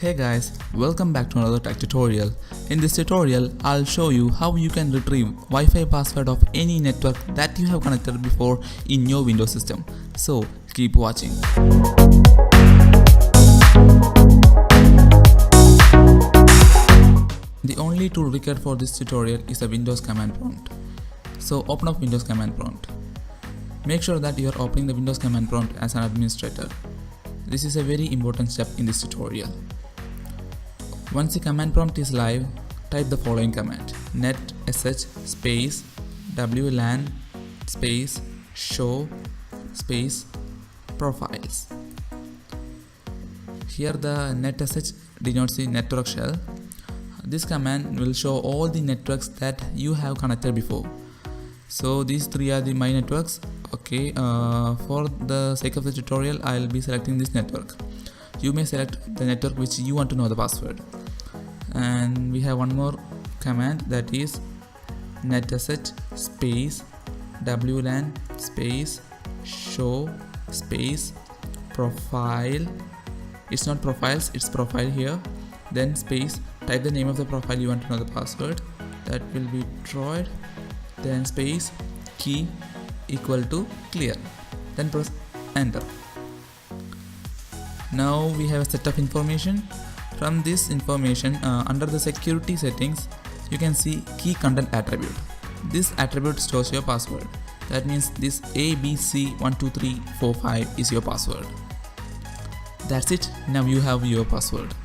Hey guys, welcome back to another tech tutorial. In this tutorial, I'll show you how you can retrieve Wi-Fi password of any network that you have connected before in your Windows system. So keep watching. The only tool required for this tutorial is the Windows command prompt. So open up Windows command prompt. Make sure that you are opening the Windows command prompt as an administrator. This is a very important step in this tutorial. Once the command prompt is live, type the following command: netsh space wlan space show space profiles. Here the netsh denotes the network shell. This command will show all the networks that you have connected before. So these three are my networks. Okay, for the sake of the tutorial, I'll be selecting this network. You may select the network which you want to know the password. And we have one more command, that is netsh space wlan space show space profile. It's not profiles, it's profile here. Then space, type the name of the profile you want to know the password. That will be Troy. Then space key equal to clear. Then press enter. Now we have a set of information. From this information, under the security settings, you can see key content attribute. This attribute stores your password. That means this ABC12345 is your password. That's it. Now you have your password.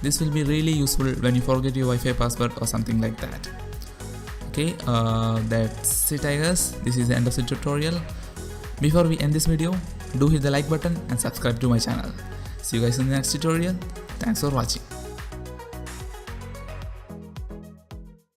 This will be really useful when you forget your Wi-Fi password or something like that. Okay, that's it, I guess. This is the end of the tutorial. Before we end this video, do hit the like button and subscribe to my channel. See you guys in the next tutorial. Thanks for watching.